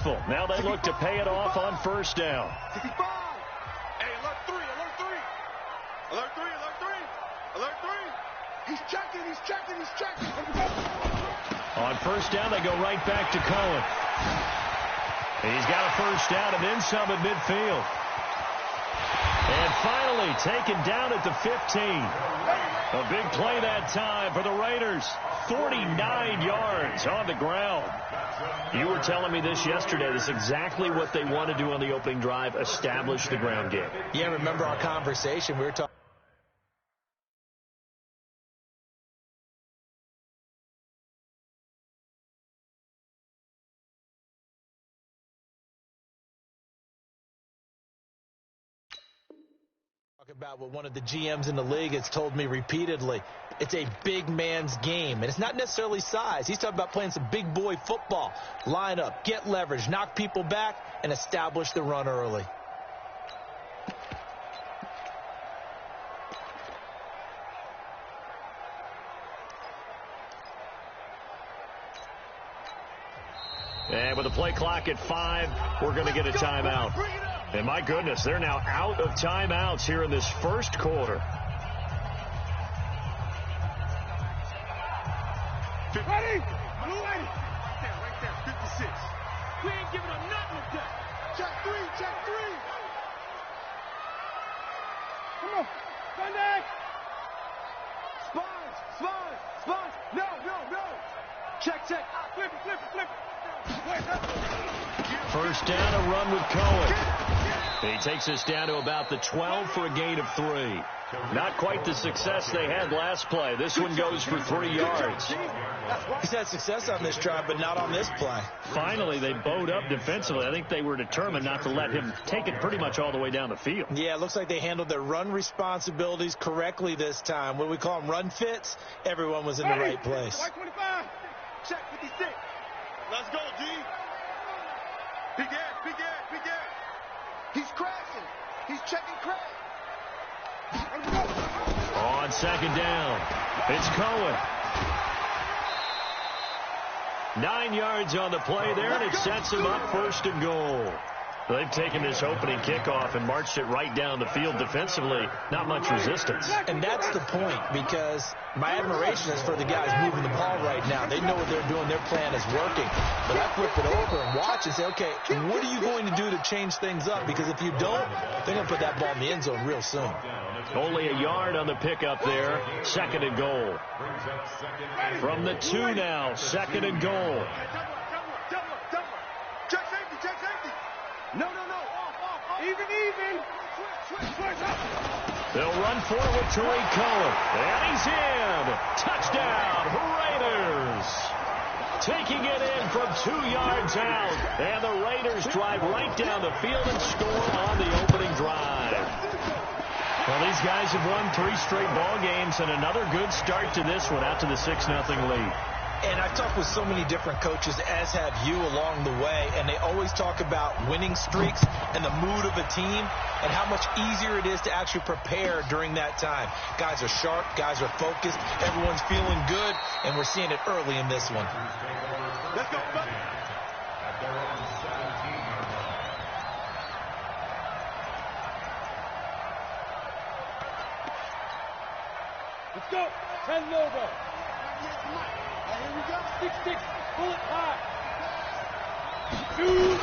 Now they look to pay it off on first down. 65. Hey, alert 3, alert 3. Alert 3, alert 3. Alert 3. He's checking, he's checking, he's checking. On first down, they go right back to Cohen. He's got a first down and then some at midfield. And finally taken down at the 15. A big play that time for the Raiders. 49 yards on the ground. You were telling me this yesterday. This is exactly what they want to do on the opening drive, establish the ground game. Yeah, remember our conversation. We were talking. About what one of the GMs in the league has told me repeatedly. It's a big man's game, and it's not necessarily size. He's talking about playing some big boy football. Line up, get leverage, knock people back, and establish the run early. And with the play clock at 5, we're going to get a timeout. And my goodness, they're now out of timeouts here in this first quarter. Ready? Ready. Right there, 56. We ain't giving up nothing with that. Check 3, check 3. Come on, Sunday. Spines. No. Check. Flip it. First down, a run with Cohen. He takes us down to about the 12 for a gain of 3. Not quite the success they had last play. This one goes for 3 yards. He's had success on this drive, but not on this play. Finally, they bowed up defensively. I think they were determined not to let him take it pretty much all the way down the field. Yeah, it looks like they handled their run responsibilities correctly this time. What do we call them, run fits? Everyone was in the right place. White 25. Check 56. Let's go, D. Big air. He's crashing. He's checking crash. On second down, it's Cohen. 9 yards on the play there, and it sets him up first and goal. They've taken this opening kickoff and marched it right down the field defensively. Not much resistance. And that's the point, because my admiration is for the guys moving the ball right now. They know what they're doing. Their plan is working. But I flip it over and watch and say, okay, what are you going to do to change things up? Because if you don't, they're going to put that ball in the end zone real soon. Only a yard on the pickup there. Second and goal. From the 2 now, second and goal. Check safety. No. Off. Even. They'll run for it with Tariq Cohen. And he's in. Touchdown, Raiders. Taking it in from 2 yards out. And the Raiders drive right down the field and score on the opening drive. Well, these guys have won 3 straight ball games, and another good start to this one, out to the 6-0 lead. And I've talked with so many different coaches, as have you, along the way, and they always talk about winning streaks and the mood of a team and how much easier it is to actually prepare during that time. Guys are sharp, guys are focused, everyone's feeling good, and we're seeing it early in this one. Let's go, buddy. Let's go. 10 logo. Here we go. 6-6. Pull it high. 2.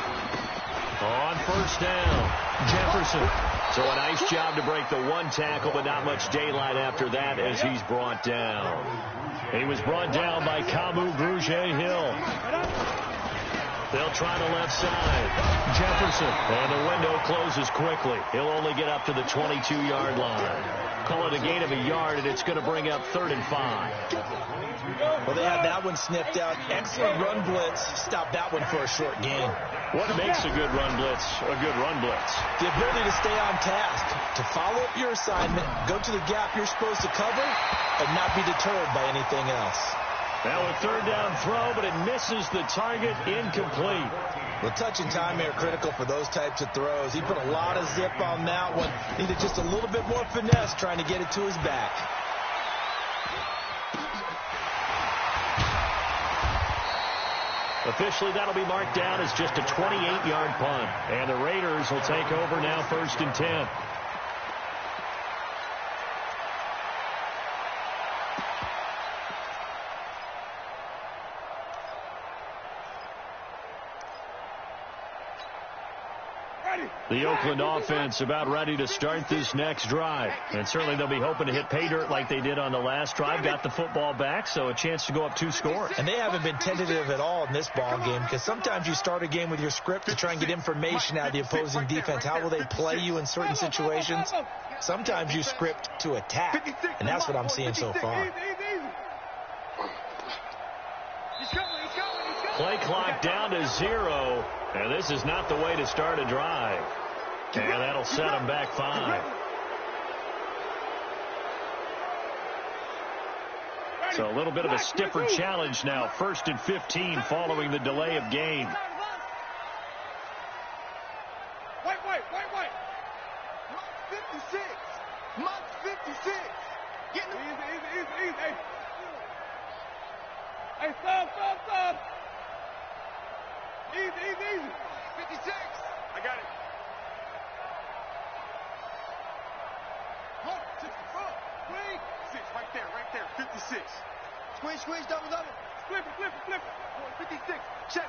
On first down, Jefferson. So a nice job to break the 1 tackle, but not much daylight after that as he's brought down. He was brought down by Kamu Grugier-Hill. They'll try the left side. Jefferson. And the window closes quickly. He'll only get up to the 22-yard line. Call it a gain of a yard, and it's going to bring up 3rd and 5. Well, they had that one sniffed out. Excellent run blitz. Stop that one for a short gain. What makes a good run blitz a good run blitz? The ability to stay on task, to follow up your assignment, go to the gap you're supposed to cover, and not be deterred by anything else. Now a 3rd down throw, but it misses the target, incomplete. Well, touch and time are critical for those types of throws. He put a lot of zip on that one. Needed just a little bit more finesse trying to get it to his back. Officially, that'll be marked down as just a 28-yard punt. And the Raiders will take over now 1st and 10. The Oakland offense about ready to start this next drive. And certainly they'll be hoping to hit pay dirt like they did on the last drive. Got the football back, so a chance to go up 2 scores. And they haven't been tentative at all in this ball game, because sometimes you start a game with your script to try and get information out of the opposing defense. How will they play you in certain situations? Sometimes you script to attack, and that's what I'm seeing so far. Play clock down to 0, and this is not the way to start a drive. And that'll set them back 5. So a little bit of a stiffer challenge now. 1st and 15 following the delay of game. Wait. 56. Month 56. Get easy. Hey, stop. Easy. 56. I got it. Look, to the front. Squeeze. 6, right there. 56. Squeeze, double. Flip it. 56. Check.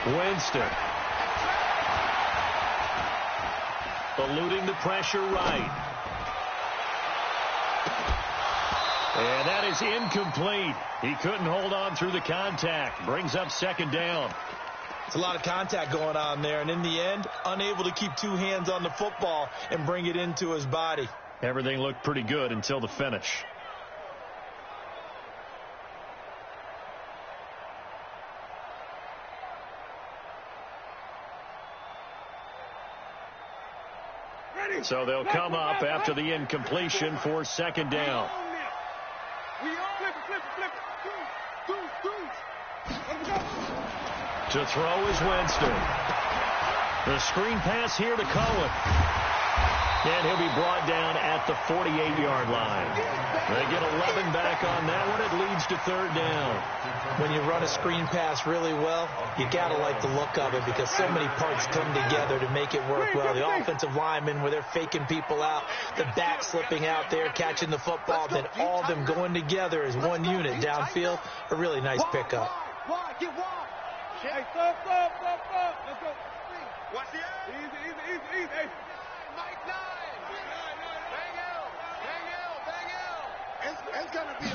Winston. Eluding the pressure right. And that is incomplete. He couldn't hold on through the contact. Brings up 2nd down. It's a lot of contact going on there, and in the end, unable to keep 2 hands on the football and bring it into his body. Everything looked pretty good until the finish. So they'll come up after the incompletion for 2nd down. To throw is Winston. The screen pass here to Cohen. And he'll be brought down at the 48-yard line. They get 11 back on that one. It leads to 3rd down. When you run a screen pass really well, you got to like the look of it, because so many parts come together to make it work well. The offensive linemen, where they're faking people out, the back slipping out there, catching the football, then all of them going together as one unit downfield. A really nice pickup. Get wide. Hey, stop. Let's go. Watch the air. Easy. Hey. Mike 9. Bang L. It's going to be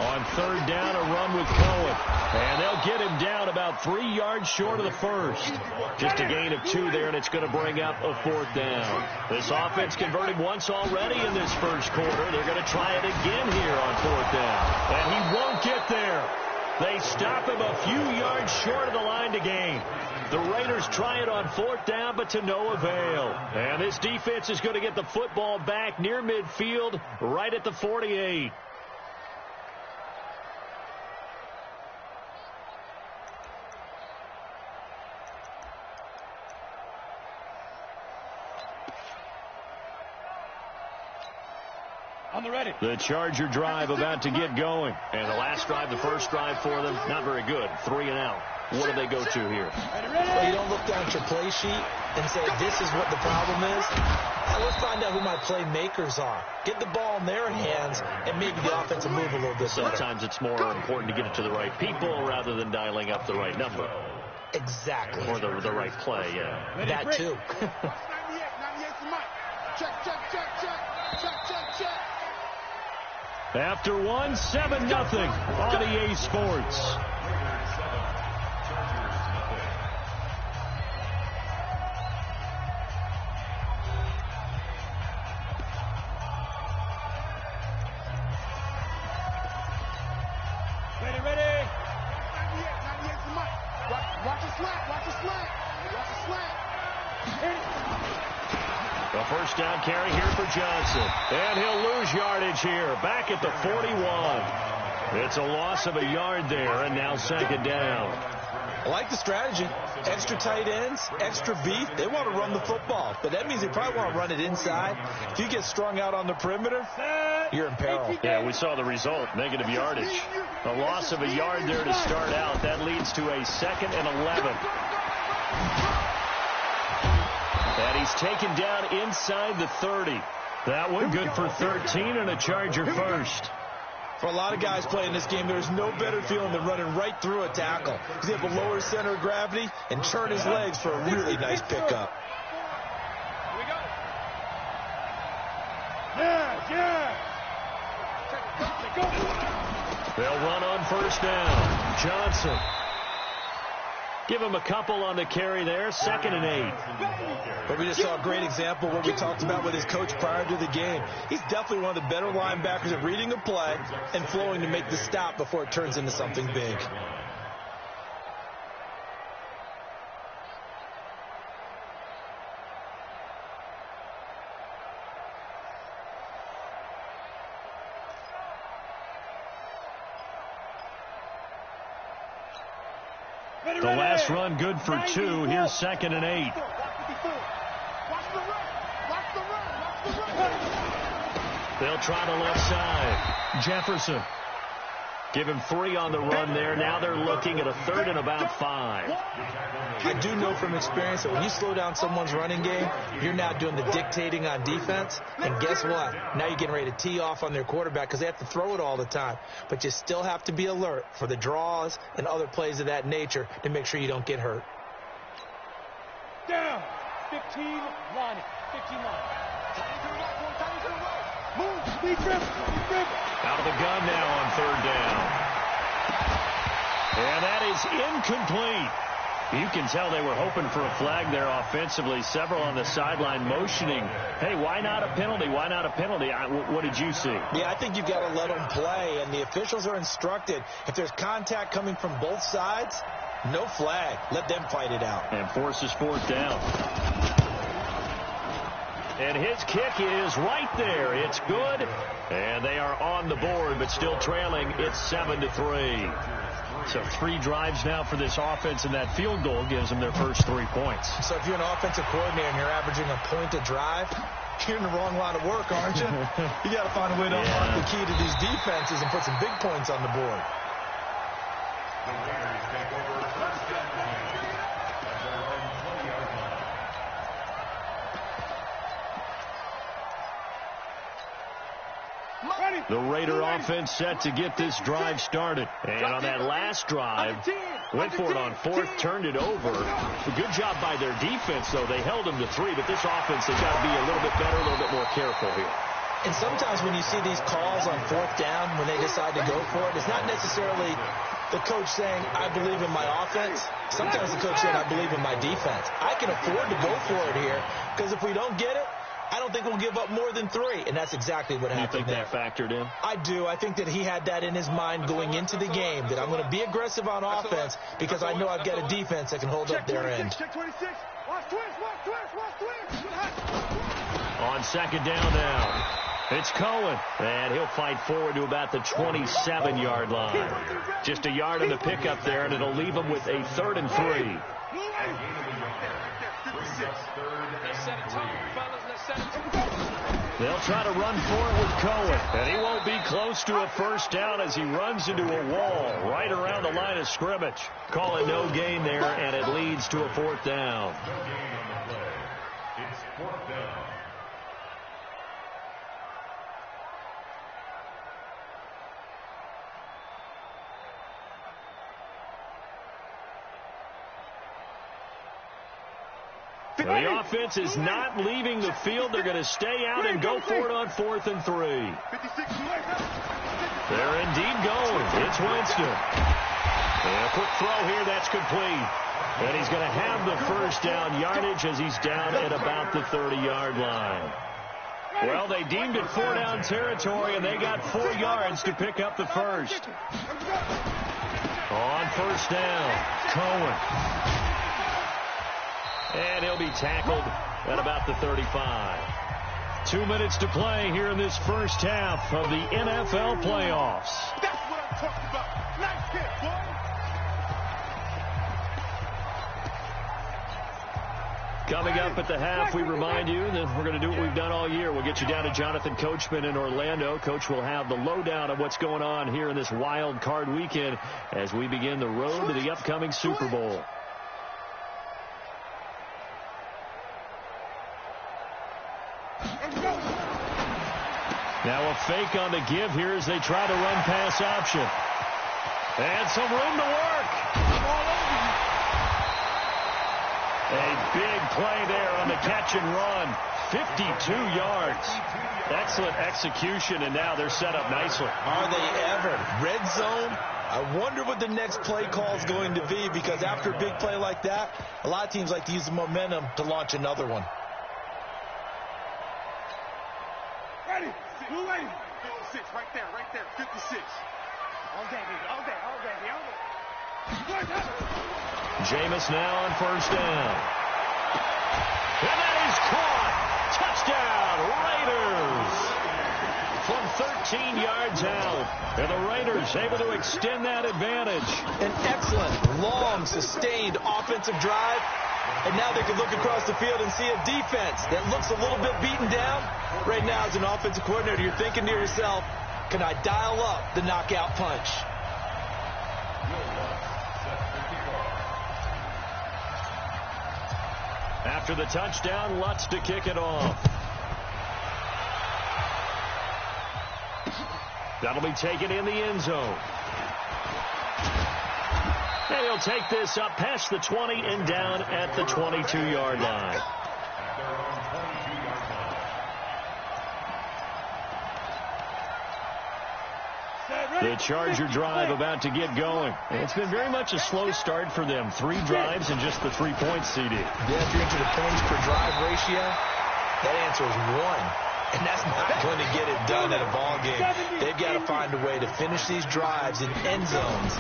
On 3rd down, a run with Cohen. And they'll get him down about 3 yards short of the first. Just a gain of 2 there, and it's going to bring up a 4th down. This offense converted once already in this first quarter. They're going to try it again here on 4th down. And he won't get there. They stop him a few yards short of the line to gain. The Raiders try it on 4th down, but to no avail. And this defense is going to get the football back near midfield, right at the 48. On the ready. The Charger drive about to get going. And the last drive, the first drive for them, not very good. 3 and out. What do they go to here? Well, you don't look down at your play sheet and say, this is what the problem is. Let's find out who my playmakers are. Get the ball in their hands, and maybe the offense will move a little bit better. Sometimes it's more important to get it to the right people rather than dialing up the right number. Exactly. Or the right play, yeah. That too. 98 to Mike. Check. After 1, 7-0 on EA Sports. Ready. 98 to Mike. Watch the slant. The first down carry here for Johnson. And he'll lose yardage here. Back at the 41. It's a loss of a yard there, and now 2nd down. I like the strategy. Extra tight ends, extra beef. They want to run the football, but that means they probably want to run it inside. If you get strung out on the perimeter, you're in peril. Yeah, we saw the result, negative yardage. A loss of a yard there to start out. That leads to a 2nd and 11. And he's taken down inside the 30. That one good for 13 and a Charger first. For a lot of guys playing this game, there's no better feeling than running right through a tackle. He's able to lower his center of gravity and turn his legs for a really nice pickup. They'll run on first down. Johnson. Give him a couple on the carry there. 2nd and 8. But we just saw a great example of what we talked about with his coach prior to the game. He's definitely one of the better linebackers at reading a play and flowing to make the stop before it turns into something big. The last run good for 2. Here's 2nd and 8. They'll try the left side. Jefferson. Give him 3 on the run there. Now they're looking at a 3rd and about 5. I do know from experience that when you slow down someone's running game, you're now doing the dictating on defense. And guess what? Now you're getting ready to tee off on their quarterback because they have to throw it all the time. But you still have to be alert for the draws and other plays of that nature to make sure you don't get hurt. Down. 15 line. 15 line. Move. Be driven. Out of the gun now on 3rd down. And that is incomplete. You can tell they were hoping for a flag there offensively. Several on the sideline motioning. Hey, why not a penalty? Why not a penalty? What did you see? Yeah, I think you've got to let them play, and the officials are instructed. If there's contact coming from both sides, no flag. Let them fight it out. And forces 4th down. And his kick is right there. It's good. And they are on the board, but still trailing. It's 7-3. So 3 drives now for this offense, and that field goal gives them their first 3 points. So if you're an offensive coordinator and you're averaging a point a drive, you're in the wrong line of work, aren't you? You got to find a way to unlock the key to these defenses and put some big points on the board. The Raider offense set to get this drive started. And on that last drive, went for it on 4th, turned it over. A good job by their defense, though. They held them to 3, but this offense, they've got to be a little bit better, a little bit more careful here. And sometimes when you see these calls on 4th down, when they decide to go for it, it's not necessarily the coach saying, I believe in my offense. Sometimes the coach saying, I believe in my defense. I can afford to go for it here, because if we don't get it, I don't think we'll give up more than 3, and that's exactly what happened there. You think that factored in? I do. I think that he had that in his mind going into the game, that I'm going to be aggressive on offense because I know I've got a defense that can hold up their end. Check 26. Watch twist. On 2nd down now, it's Cohen, and he'll fight forward to about the 27-yard line. Just a yard on the pickup there, and it'll leave him with a 3rd and 3. They'll try to run for it with Cohen, and he won't be close to a first down as he runs into a wall right around the line of scrimmage. Call it no gain there, and it leads to a 4th down. It's 4th down. The offense is not leaving the field. They're going to stay out and go for it on 4th and 3. They're indeed going. It's Winston. And a quick throw here. That's complete. And he's going to have the first down yardage as he's down at about the 30-yard line. Well, they deemed it 4-down territory, and they got 4 yards to pick up the first. On first down, Cohen. And he'll be tackled at about the 35. 2 minutes to play here in this first half of the NFL playoffs. That's what I'm talking about. Nice hit, boy. Coming up at the half, we remind you that we're going to do what we've done all year. We'll get you down to Jonathan Coachman in Orlando. Coach will have the lowdown of what's going on here in this wild card weekend as we begin the road to the upcoming Super Bowl. Now a fake on the give here as they try to run pass option. And some room to work. A big play there on the catch and run. 52 yards. Excellent execution, and now they're set up nicely. Are they ever? Red zone? I wonder what the next play call is going to be, because after a big play like that, a lot of teams like to use the momentum to launch another one. Ready. Who ready? 56, right there, 56. All day, baby, all day, all day, all day. Jameis now on first down. And that is caught. Touchdown, Raiders. From 13 yards out. And the Raiders able to extend that advantage. An excellent, long, sustained offensive drive. And now they can look across the field and see a defense that looks a little bit beaten down. Right now, as an offensive coordinator, you're thinking to yourself, can I dial up the knockout punch? After the touchdown, Lutz to kick it off. That'll be taken in the end zone. And he'll take this up past the 20 and down at the 22-yard line. The Charger drive about to get going. It's been very much a slow start for them. 3 drives and just the 3 points, CD. Yeah, if you're into the points per drive ratio, that answer is 1. And that's not going to get it done in a ball game. They've got to find a way to finish these drives in end zones,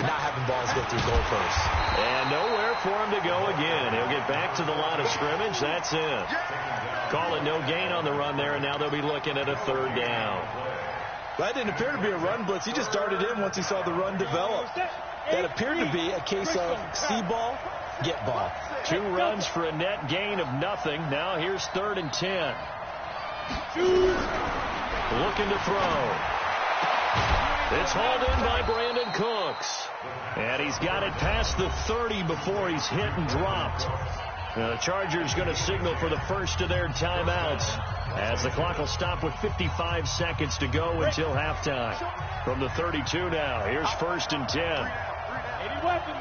not having balls go through goalposts. And nowhere for him to go again. He'll get back to the line of scrimmage. That's it. Call it no gain on the run there, and now they'll be looking at a 3rd down. That didn't appear to be a run blitz. He just started in once he saw the run develop. That appeared to be a case of see ball, get ball. 2 runs for a net gain of nothing. Now here's 3rd and 10. Looking to throw. It's hauled in by Brandon Cooks. And he's got it past the 30 before he's hit and dropped. Now the Chargers going to signal for the first of their timeouts, as the clock will stop with 55 seconds to go until halftime. From the 32 now, here's 1st and 10. 80 weapons.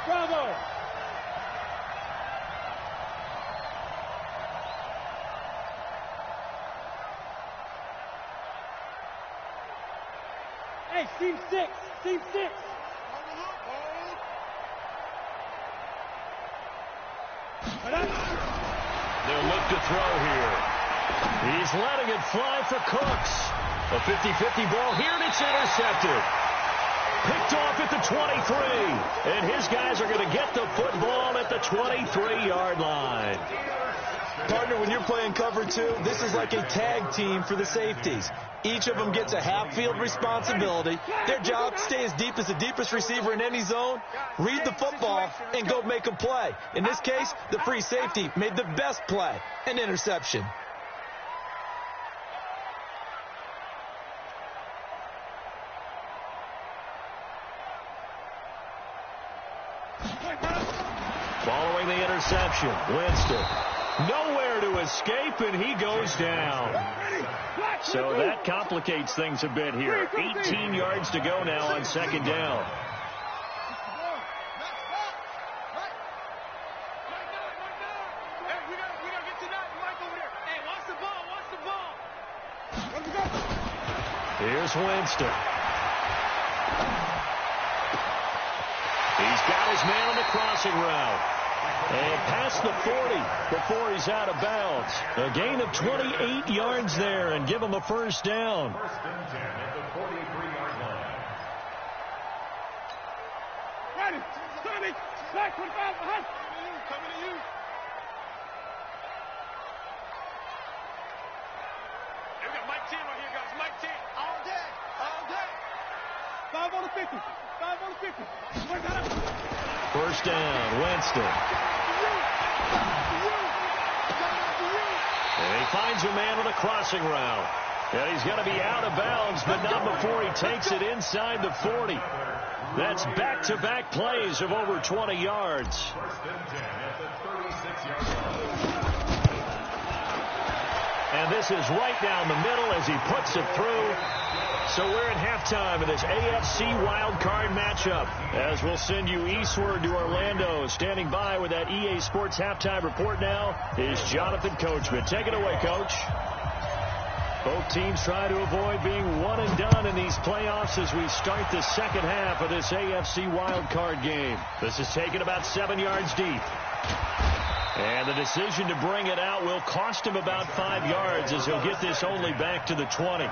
Bravo. Hey, team 6. Team 6. They'll look to throw here. He's letting it fly for Cooks. A 50-50 ball here, and it's intercepted. Picked off at the 23. And his guys are going to get the football at the 23-yard line. Partner, when you're playing cover 2, this is like a tag team for the safeties. Each of them gets a half-field responsibility. Their job, stay as deep as the deepest receiver in any zone, read the football, and go make a play. In this case, the free safety made the best play, an interception. Following the interception, Winston nowhere to escape, and he goes down. So that complicates things a bit here. 18 yards to go now on 2nd down. Here's Winston. He's got his man on the crossing route. And past the 40 before he's out of bounds. A gain of 28 yards there, and give him a 1st down. 1st and 10 at the 43-yard line. Ready. Tommy. Back 25 behind. Coming to you. Hey, we got Mike 10 right here, guys. Mike 10. All day. All day. 5 on the 50. 5 on the 50. 1st first down. Winston. And he finds a man on a crossing route. And he's going to be out of bounds, but not before he takes it inside the 40. That's back-to-back plays of over 20 yards. And this is right down the middle as he puts it through. So we're at halftime of this AFC wildcard matchup. As we'll send you eastward to Orlando. Standing by with that EA Sports halftime report now is Jonathan Coachman. Take it away, Coach. Both teams try to avoid being one and done in these playoffs as we start the second half of this AFC wildcard game. This is taken about 7 yards deep. And the decision to bring it out will cost him about 5 yards as he'll get this only back to the 20.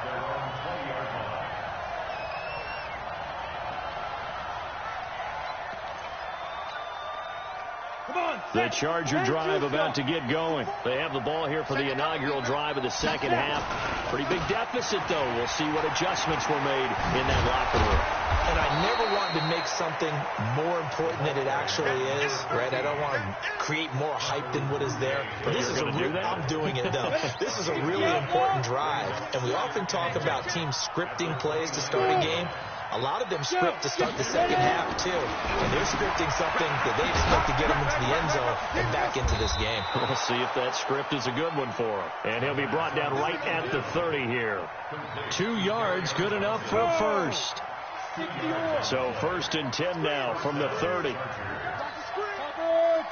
The Charger drive about to get going. They have the ball here for the inaugural drive of the second half. Pretty big deficit, though. We'll see what adjustments were made in that locker room. And I never wanted to make something more important than it actually is, right? I don't want to create more hype than what is there. But this is I'm doing it, though. This is a really important drive. And we often talk about teams scripting plays to start a game. A lot of them script to start the second half, too. And they're scripting something that they expect to get them into the end zone and back into this game. We'll see if that script is a good one for him. And he'll be brought down right at the 30 here. 2 yards, good enough for a first. So 1st and 10 now from the 30.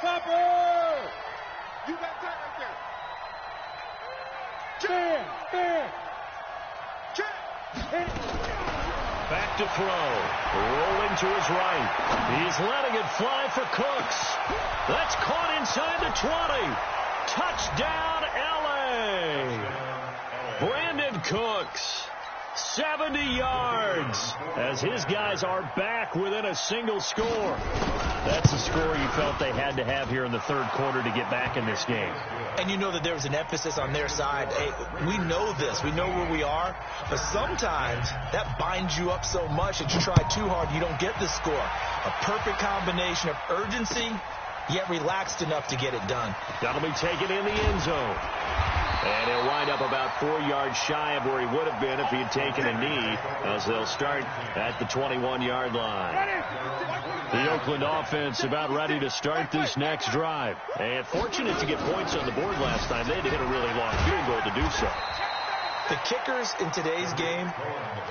Topper! You got that right there. Check! Back to throw. Rolling to his right. He's letting it fly for Cooks. That's caught inside the 20. Touchdown, L.A. Brandon Cooks. 70 yards as his guys are back within a single score. That's the score you felt they had to have here in the third quarter to get back in this game. And you know that there was an emphasis on their side. Hey, we know this. We know where we are. But sometimes that binds you up so much that you try too hard, you don't get the score. A perfect combination of urgency, yet relaxed enough to get it done. That'll be taken in the end zone. And he'll wind up about 4 yards shy of where he would have been if he had taken a knee, as they'll start at the 21-yard line. The Oakland offense about ready to start this next drive. And fortunate to get points on the board last time. They had to hit a really long field goal to do so. The kickers in today's game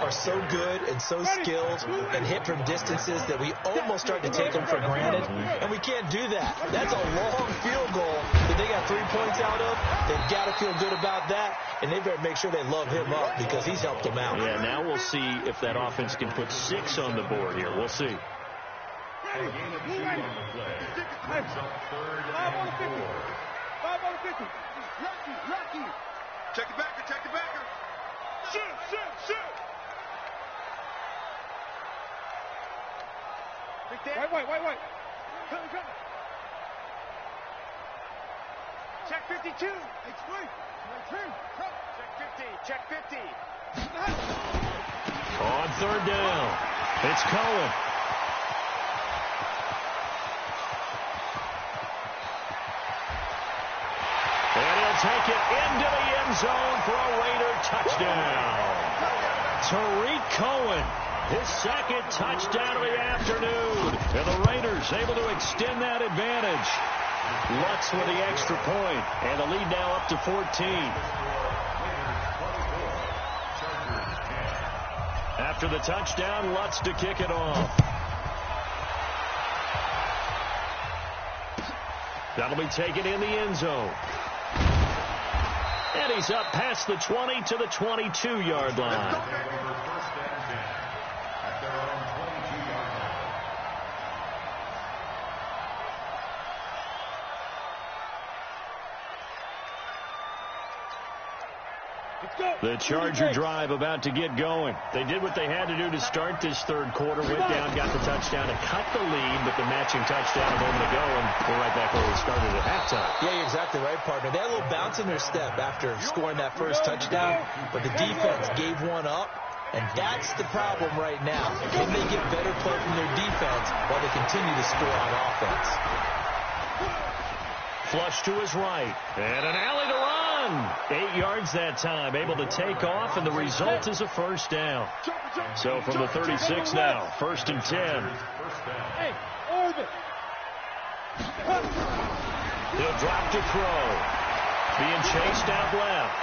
are so good and so skilled and hit from distances that we almost start to take them for granted, and we can't do that. That's a long field goal that they got 3 points out of. They've got to feel good about that, and they better make sure they love him up because he's helped them out. Yeah, now we'll see if that offense can put 6 on the board here. We'll see. 5 on the 50. 5 on the 50. Rocky. Check the backer. Shoot. Wait. Come. Check 52. Explain. Check 50. On third down, it's Cohen. And he'll take it into the end zone for a Raider touchdown. Tariq Cohen, his second touchdown of the afternoon. And the Raiders able to extend that advantage. Lutz with the extra point, and the lead now up to 14. After the touchdown, Lutz to kick it off. That'll be taken in the end zone. And he's up past the 20 to the 22-yard line. The Charger drive about to get going. They did what they had to do to start this third quarter. Went down, got the touchdown, and cut the lead, but the matching touchdown a moment ago, and we're right back where we started at halftime. Yeah, you're exactly right, partner. They had a little bounce in their step after scoring that first touchdown, but the defense gave one up, And that's the problem right now. Can they get better play from their defense while they continue to score on offense? Flush to his right. And an alley to run. 8 yards that time. Able to take off, and the result is a first down. So from the 36 now, 1st and 10. Hey, orbit. He'll drop to throw. Being chased out left.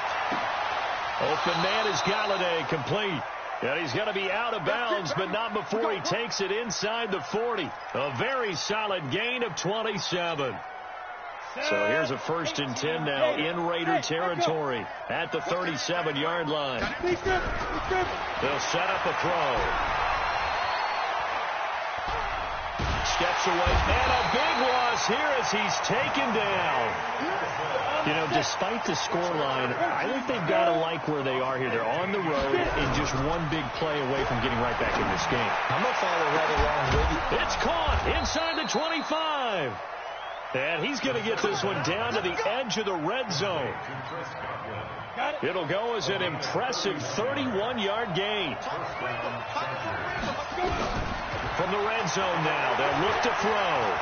Open man is Galladay, complete. And he's going to be out of bounds, but not before he takes it inside the 40. A very solid gain of 27. So here's a 1st and 10 now in Raider territory at the 37-yard line. They'll set up a throw. Steps away, and a big loss here as he's taken down. You know, despite the scoreline, I think they've got to like where they are here. They're on the road and just one big play away from getting right back in this game. I'm going to follow right along with you. It's caught inside the 25. And he's going to get this one down to the edge of the red zone. It'll go as an impressive 31-yard gain. From the red zone now, they'll look to throw.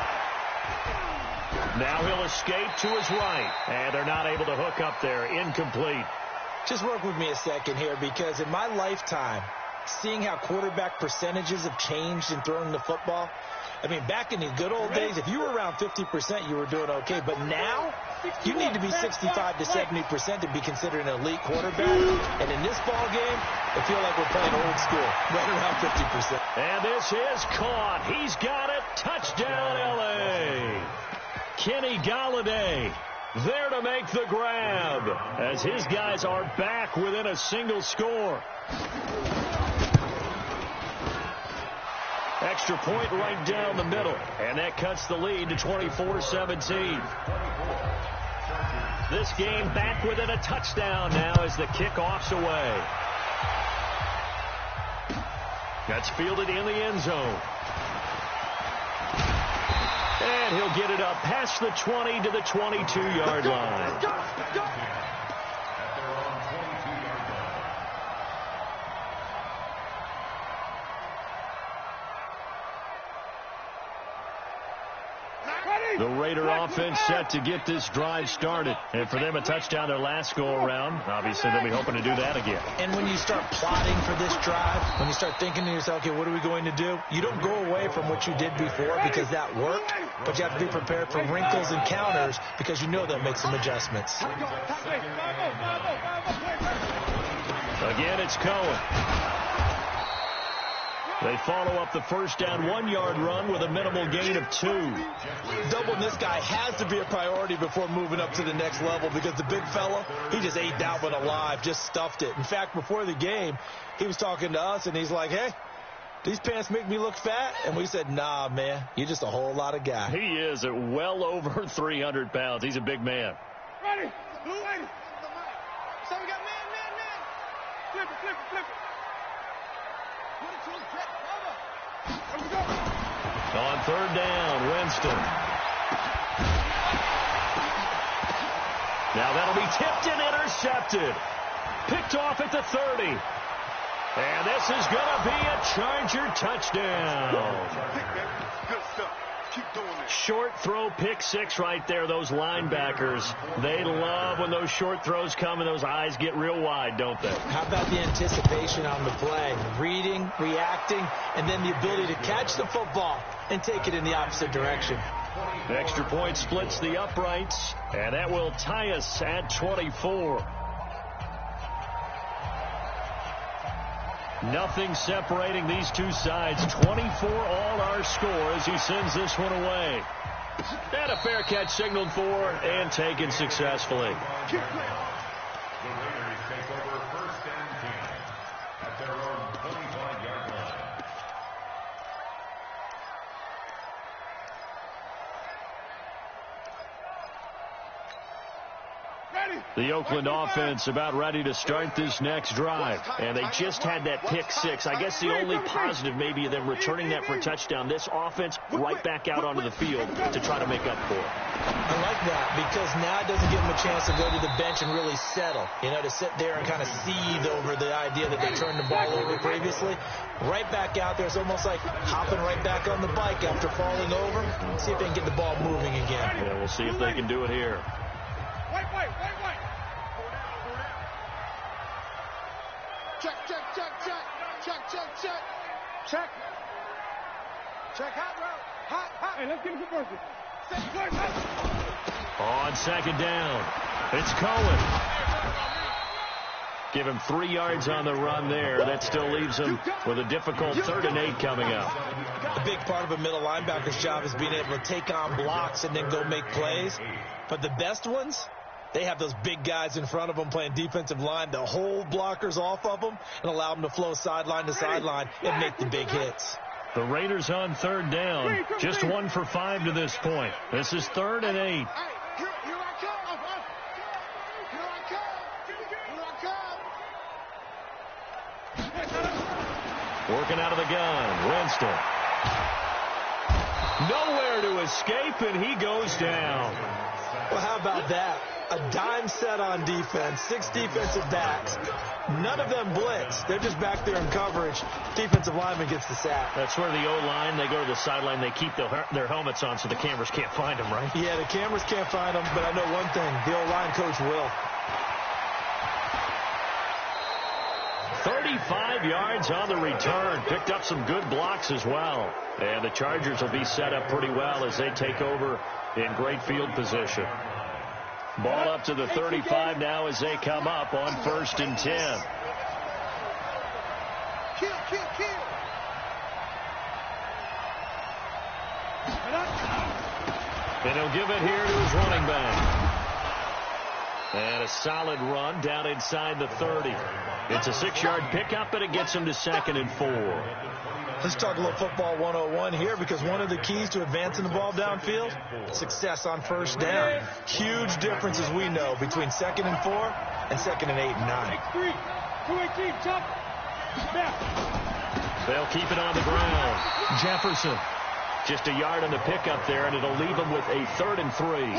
Now he'll escape to his right. And they're not able to hook up there. Incomplete. Just work with me a second here, because in my lifetime, seeing how quarterback percentages have changed in throwing the football, I mean, back in the good old days, if you were around 50%, you were doing okay. But now, you need to be 65 to 70% to be considered an elite quarterback. And in this ball game, I feel like we're playing old school, right around 50%. And this is caught. He's got it. Touchdown, L.A. Kenny Galladay there to make the grab as his guys are back within a single score. Extra point right down the middle, and that cuts the lead to 24-17. This game back within a touchdown now as the kickoff's away. That's fielded in the end zone. And he'll get it up past the 20 to the 22-yard line. The Raider offense set to get this drive started. And for them, a touchdown their last go-around. Obviously, they'll be hoping to do that again. And when you start plotting for this drive, when you start thinking to yourself, okay, what are we going to do? You don't go away from what you did before because that worked, but you have to be prepared for wrinkles and counters because you know they'll make some adjustments. Again, it's Cohen. They follow up the first down 1-yard run with a minimal gain of 2. Doubling this guy has to be a priority before moving up to the next level because the big fella, he just ate that one alive, just stuffed it. In fact, before the game, he was talking to us, and he's like, hey, these pants make me look fat? And we said, nah, man, you're just a whole lot of guy. He is at well over 300 pounds. He's a big man. Ready. Ready. So we got man. Flip it. On 3rd down, Winston. Now that'll be tipped and intercepted. Picked off at the 30. And this is going to be a Charger touchdown. Good stuff. Keep doing it. Short throw, pick 6 right there. Those linebackers, they love when those short throws come and those eyes get real wide, don't they? How about the anticipation on the play? Reading, reacting, and then the ability to catch the football and take it in the opposite direction. Extra point splits the uprights, and that will tie us at 24. Nothing separating these two sides. 24 all our score as he sends this one away. And a fair catch signaled for and taken successfully. The Raiders take over 1st and 10 at their own 25-yard line. The Oakland offense about ready to start this next drive. And they just had that pick six. I guess the only positive maybe of them returning that for a touchdown. This offense right back out onto the field to try to make up for it. I like that because now it doesn't give them a chance to go to the bench and really settle. You know, to sit there and kind of seethe over the idea that they turned the ball over previously. Right back out there. It's almost like hopping right back on the bike after falling over. See if they can get the ball moving again. Yeah, we'll see if they can do it here. White. Check. Check hot route. Hot. Hey, let's get him conversion. On second down, it's Cohen. Give him 3 yards on the run there. That still leaves him with a difficult 3rd and 8 coming up. A big part of a middle linebacker's job is being able to take on blocks and then go make plays. But the best ones, they have those big guys in front of them playing defensive line that hold blockers off of them and allow them to flow sideline to sideline and make the big hits. The Raiders on 3rd down. Just 1 for 5 to this point. This is 3rd and 8. Here I come. Working out of the gun. Winston. Nowhere to escape, and he goes down. Well, how about that? A dime set on defense, 6 defensive backs. None of them blitz. They're just back there in coverage. Defensive lineman gets the sack. That's where the O-line, they go to the sideline, they keep their helmets on so the cameras can't find them, right? Yeah, the cameras can't find them, but I know one thing. The O-line coach will. 35 yards on the return. Picked up some good blocks as well. And the Chargers will be set up pretty well as they take over in great field position. Ball up to the 35 now as they come up on 1st and 10. Kill. And he'll give it here to his running back. And a solid run down inside the 30. It's a 6-yard pickup, and it gets him to 2nd and 4. Let's talk a little football 101 here, because one of the keys to advancing the ball downfield, success on 1st down. Huge difference, as we know, between 2nd and 4 and 2nd and 8 and 9. 218, chop. They'll keep it on the ground. Jefferson. Just a yard on the pickup there, and it'll leave him with a 3rd and 3.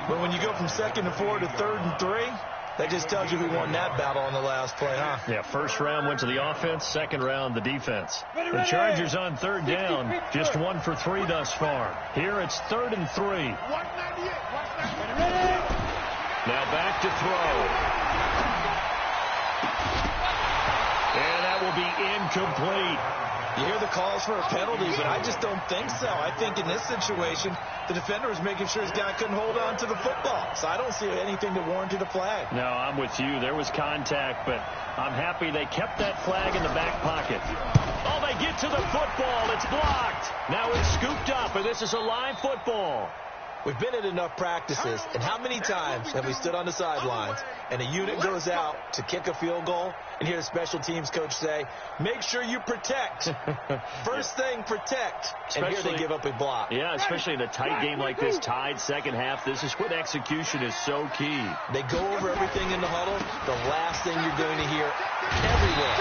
But when you go from 2nd and 4 to 3rd and 3, that just tells you who won that battle on the last play, huh? Yeah, 1st round went to the offense, 2nd round the defense. The Chargers on 3rd down, just 1 for 3 thus far. Here it's 3rd and 3. 198. Now back to throw. And that will be incomplete. You hear the calls for a penalty, but I just don't think so. I think in this situation, the defender was making sure his guy couldn't hold on to the football. So I don't see anything that warranted a flag. No, I'm with you. There was contact, but I'm happy they kept that flag in the back pocket. Oh, they get to the football. It's blocked. Now it's scooped up, and this is a live football. We've been at enough practices, and how many times have we stood on the sidelines and a unit goes out to kick a field goal and hear the special teams coach say, make sure you protect. First thing, protect. And here they give up a block. Yeah, especially in a tight game like this, tied 2nd half. This is what execution is so key. They go over everything in the huddle. The last thing you're going to hear everywhere,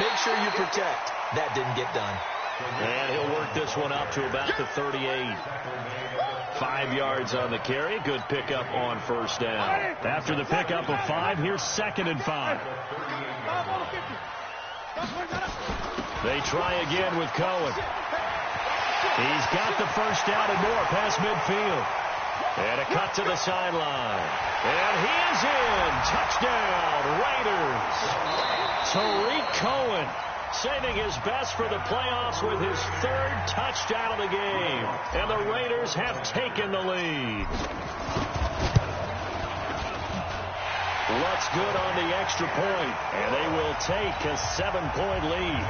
make sure you protect. That didn't get done. And he'll work this one up to about the 38. 5 yards on the carry. Good pickup on 1st down. After the pickup of 5, here's 2nd and 5. They try again with Cohen. He's got the 1st down and more past midfield. And a cut to the sideline. And he is in. Touchdown, Raiders. Tariq Cohen saving his best for the playoffs with his 3rd touchdown of the game. And the Raiders have taken the lead. Lutz good on the extra point, and they will take a 7-point lead.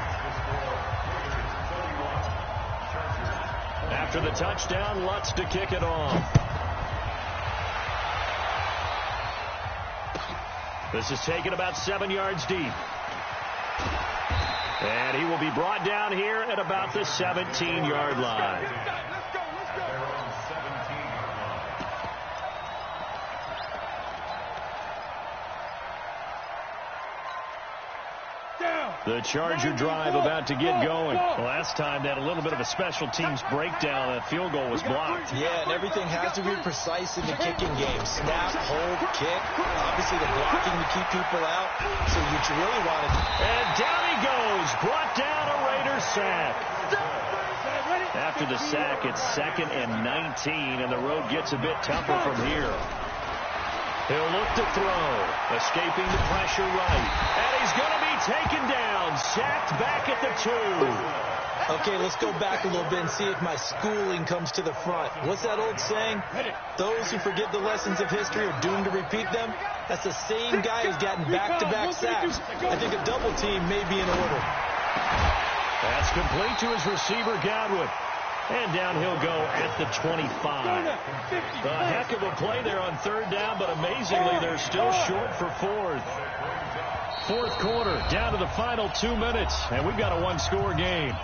After the touchdown, Lutz to kick it off. This is taken about 7 yards deep. And he will be brought down here at about the 17-yard line. The Charger drive about to get going. Last time they had a little bit of a special teams breakdown. That field goal was blocked. Yeah, and everything has to be precise in the kicking game. Snap, hold, kick. Obviously the blocking to keep people out. So what you really want to do. And down he goes. Brought down a Raider sack. After the sack, it's 2nd and 19, and the road gets a bit tougher from here. He'll look to throw. Escaping the pressure right. And he's going to be taken down. Sacked back at the 2. Okay, let's go back a little bit and see if my schooling comes to the front. What's that old saying? Those who forget the lessons of history are doomed to repeat them. That's the same guy who's gotten back-to-back sacks. I think a double team may be in order. That's complete to his receiver, Godwin. And down he'll go at the 25. A heck of a play there on 3rd down, but amazingly, they're still short for 4th. 4th quarter, down to the final 2 minutes, and we've got a one-score game.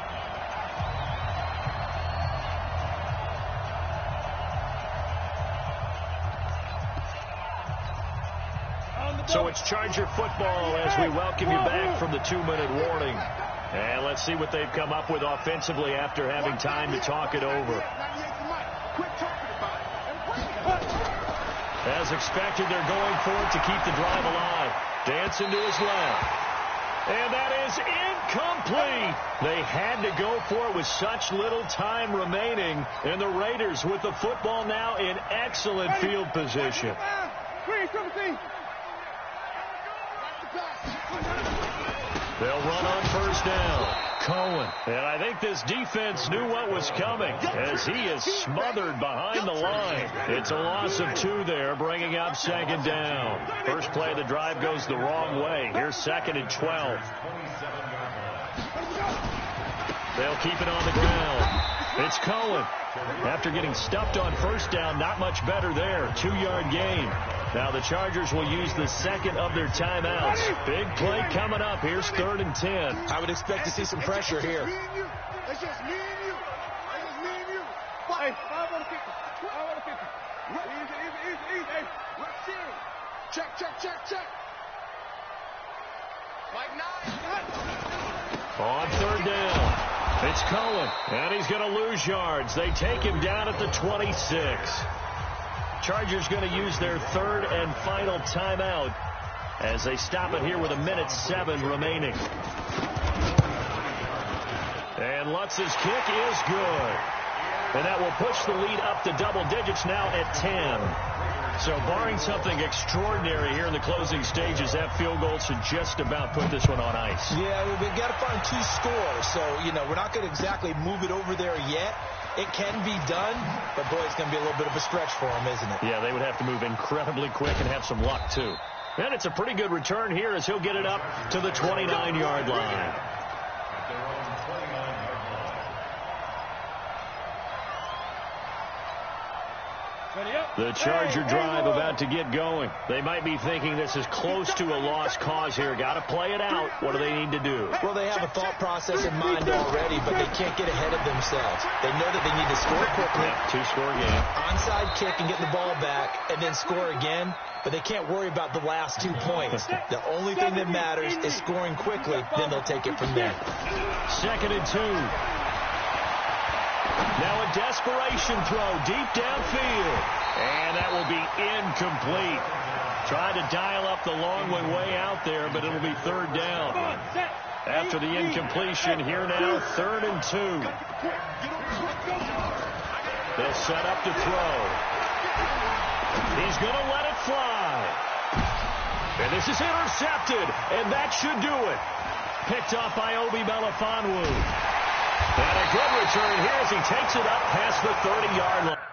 So it's Charger football as we welcome you back from the 2-minute warning. And let's see what they've come up with offensively after having time to talk it over. As expected, they're going for it to keep the drive alive. Dancing to his left. And that is incomplete. They had to go for it with such little time remaining. And the Raiders with the football now in excellent field position. They'll run on 1st down. Cohen. And I think this defense knew what was coming as he is smothered behind the line. It's a loss of 2 there, bringing up 2nd down. First play of the drive goes the wrong way. Here's 2nd and 12. They'll keep it on the ground. It's Cohen. After getting stuffed on 1st down, not much better there. 2-yard gain. Now the Chargers will use the 2nd of their timeouts. Big play coming up. Here's 3rd and 10. I would expect to see some pressure here. It's just me and you. It's just me and you. Hey, I want to kick it. I want to kick it. Easy. Hey, let's see it. Check. Like 9. On 3rd down, it's Cohen, and he's going to lose yards. They take him down at the 26. Chargers going to use their 3rd and final timeout as they stop it here with 1:07 remaining. And Lutz's kick is good. And that will push the lead up to double digits now at 10. So barring something extraordinary here in the closing stages, that field goal should just about put this one on ice. Yeah, we've got to find 2 scores. So, we're not going to exactly move it over there yet. It can be done, but, boy, it's going to be a little bit of a stretch for them, isn't it? Yeah, they would have to move incredibly quick and have some luck, too. And it's a pretty good return here as he'll get it up to the 29-yard line. The Charger drive about to get going. They might be thinking this is close to a lost cause here. Got to play it out. What do they need to do? Well, they have a thought process in mind already, but they can't get ahead of themselves. They know that they need to score quickly. Yeah, 2-score game. Onside kick and get the ball back and then score again, but they can't worry about the last 2 points. The only thing that matters is scoring quickly, then they'll take it from there. 2nd and 2. Now a desperation throw deep downfield. And that will be incomplete. Tried to dial up the long way out there, but it'll be 3rd down. After the incompletion, here now, 3rd and 2. They'll set up to throw. He's going to let it fly. And this is intercepted, and that should do it. Picked off by Obi Melifonwu. And a good return here as he takes it up past the 30-yard line.